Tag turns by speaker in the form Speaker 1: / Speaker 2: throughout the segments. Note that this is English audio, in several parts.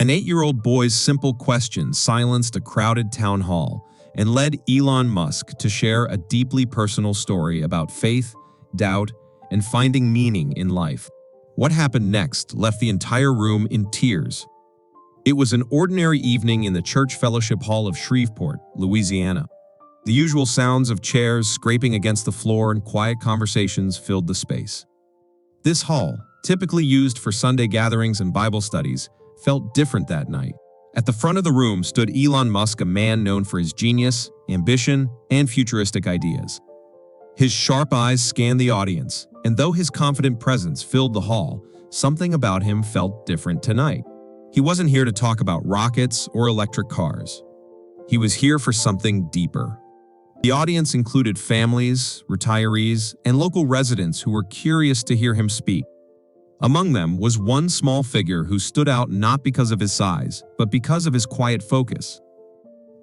Speaker 1: An 8-year-old boy's simple question silenced a crowded town hall and led Elon Musk to share a deeply personal story about faith, doubt, and finding meaning in life. What happened next left the entire room in tears. It was an ordinary evening in the Church Fellowship Hall of Shreveport, Louisiana. The usual sounds of chairs scraping against the floor and quiet conversations filled the space. This hall, typically used for Sunday gatherings and Bible studies, felt different that night. At the front of the room stood Elon Musk, a man known for his genius, ambition, and futuristic ideas. His sharp eyes scanned the audience, and though his confident presence filled the hall, something about him felt different tonight. He wasn't here to talk about rockets or electric cars. He was here for something deeper. The audience included families, retirees, and local residents who were curious to hear him speak. Among them was one small figure who stood out not because of his size, but because of his quiet focus.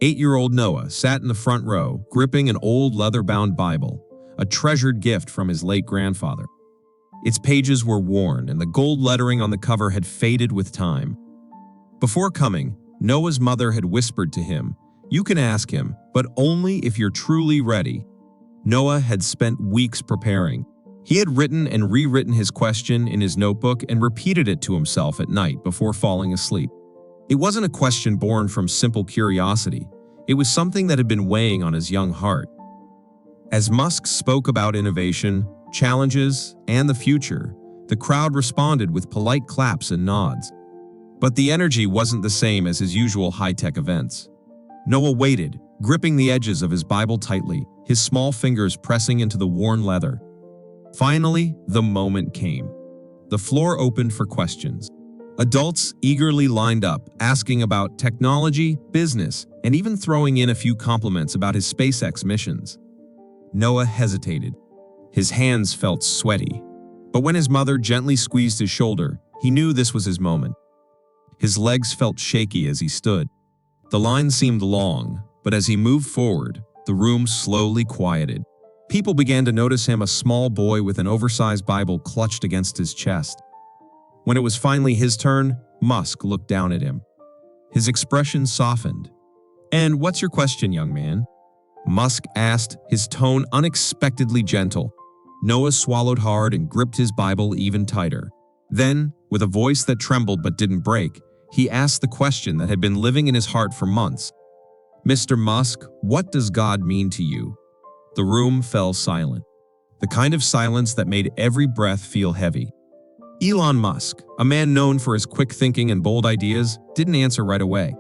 Speaker 1: 8-year-old Noah sat in the front row, gripping an old leather-bound Bible, a treasured gift from his late grandfather. Its pages were worn, and the gold lettering on the cover had faded with time. Before coming, Noah's mother had whispered to him, "You can ask him, but only if you're truly ready." Noah had spent weeks preparing. He had written and rewritten his question in his notebook and repeated it to himself at night before falling asleep. It wasn't a question born from simple curiosity. It was something that had been weighing on his young heart. As Musk spoke about innovation, challenges, and the future, the crowd responded with polite claps and nods. But the energy wasn't the same as his usual high-tech events. Noah waited, gripping the edges of his Bible tightly, his small fingers pressing into the worn leather. Finally, the moment came. The floor opened for questions. Adults eagerly lined up, asking about technology, business, and even throwing in a few compliments about his SpaceX missions. Noah hesitated. His hands felt sweaty. But when his mother gently squeezed his shoulder, he knew this was his moment. His legs felt shaky as he stood. The line seemed long, but as he moved forward, the room slowly quieted. People began to notice him, a small boy with an oversized Bible clutched against his chest. When it was finally his turn, Musk looked down at him. His expression softened. "And what's your question, young man?" Musk asked, his tone unexpectedly gentle. Noah swallowed hard and gripped his Bible even tighter. Then, with a voice that trembled but didn't break, he asked the question that had been living in his heart for months. "Mr. Musk, what does God mean to you?" The room fell silent, the kind of silence that made every breath feel heavy. Elon Musk, a man known for his quick thinking and bold ideas, didn't answer right away.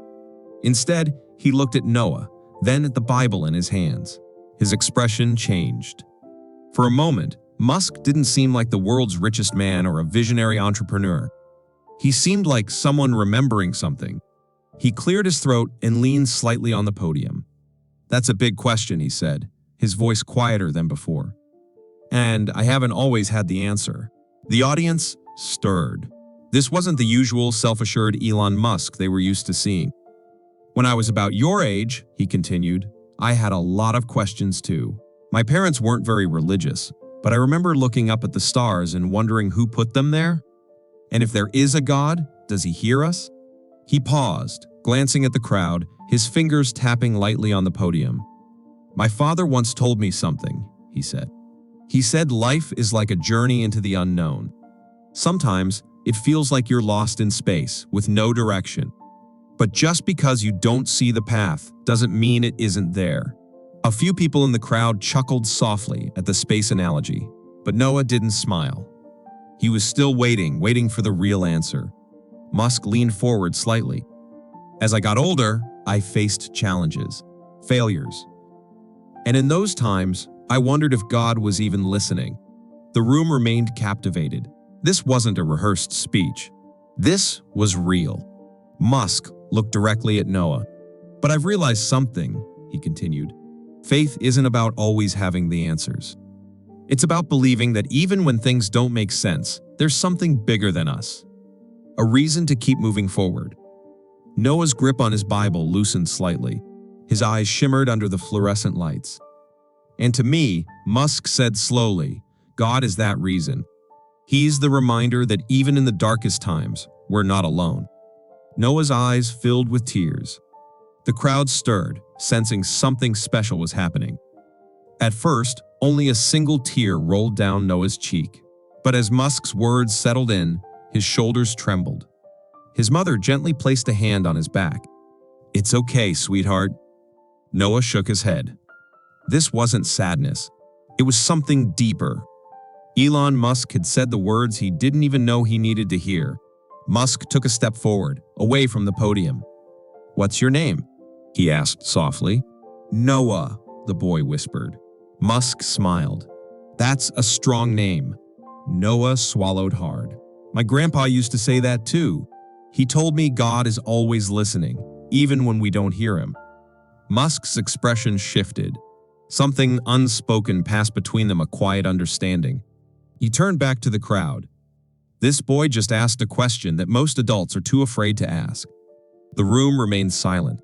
Speaker 1: Instead, he looked at Noah, then at the Bible in his hands. His expression changed. For a moment, Musk didn't seem like the world's richest man or a visionary entrepreneur. He seemed like someone remembering something. He cleared his throat and leaned slightly on the podium. "That's a big question," he said, his voice quieter than before. "And I haven't always had the answer." The audience stirred. This wasn't the usual self-assured Elon Musk they were used to seeing. "When I was about your age," he continued, "I had a lot of questions too. My parents weren't very religious, but I remember looking up at the stars and wondering who put them there. And if there is a God, does he hear us?" He paused, glancing at the crowd, his fingers tapping lightly on the podium. "My father once told me something," he said. He said life is like a journey into the unknown. Sometimes it feels like you're lost in space with no direction. But just because you don't see the path doesn't mean it isn't there. A few people in the crowd chuckled softly at the space analogy, but Noah didn't smile. He was still waiting for the real answer. Musk leaned forward slightly. "As I got older, I faced challenges, failures. And in those times, I wondered if God was even listening." The room remained captivated. This wasn't a rehearsed speech. This was real. Musk looked directly at Noah. "But I've realized something," he continued. "Faith isn't about always having the answers. It's about believing that even when things don't make sense, there's something bigger than us. A reason to keep moving forward." Noah's grip on his Bible loosened slightly. His eyes shimmered under the fluorescent lights. "And to me," Musk said slowly, "God is that reason. He's the reminder that even in the darkest times, we're not alone." Noah's eyes filled with tears. The crowd stirred, sensing something special was happening. At first, only a single tear rolled down Noah's cheek. But as Musk's words settled in, his shoulders trembled. His mother gently placed a hand on his back. "It's okay, sweetheart." Noah shook his head. This wasn't sadness. It was something deeper. Elon Musk had said the words he didn't even know he needed to hear. Musk took a step forward, away from the podium. "What's your name?" he asked softly. "Noah," the boy whispered. Musk smiled. "That's a strong name." Noah swallowed hard. "My grandpa used to say that too. He told me God is always listening, even when we don't hear him." Musk's expression shifted. Something unspoken passed between them, a quiet understanding. He turned back to the crowd. This boy just asked a question that most adults are too afraid to ask. The room remained silent.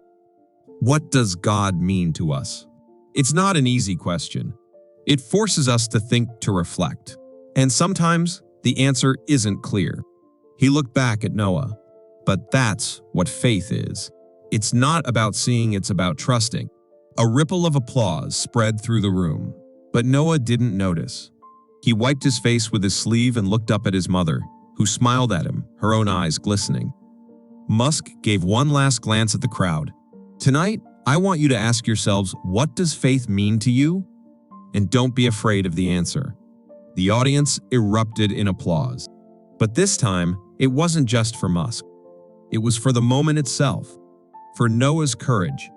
Speaker 1: What does God mean to us? It's not an easy question. It forces us to think, to reflect. And sometimes the answer isn't clear. He looked back at Noah. But that's what faith is. It's not about seeing, it's about trusting. A ripple of applause spread through the room. But Noah didn't notice. He wiped his face with his sleeve and looked up at his mother, who smiled at him, her own eyes glistening. Musk gave one last glance at the crowd. Tonight, I want you to ask yourselves, what does faith mean to you? And don't be afraid of the answer. The audience erupted in applause. But this time, it wasn't just for Musk. It was for the moment itself, for Noah's courage.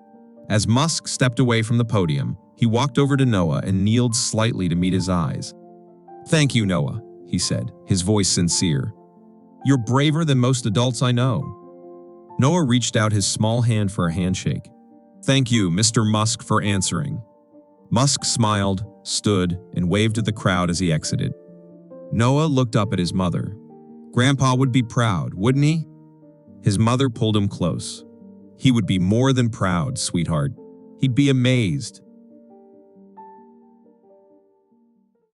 Speaker 1: As Musk stepped away from the podium, he walked over to Noah and kneeled slightly to meet his eyes. "Thank you, Noah," he said, his voice sincere. "You're braver than most adults I know." Noah reached out his small hand for a handshake. "Thank you, Mr. Musk, for answering." Musk smiled, stood, and waved at the crowd as he exited. Noah looked up at his mother. Grandpa would be proud, wouldn't he? His mother pulled him close. "He would be more than proud, sweetheart. He'd be amazed.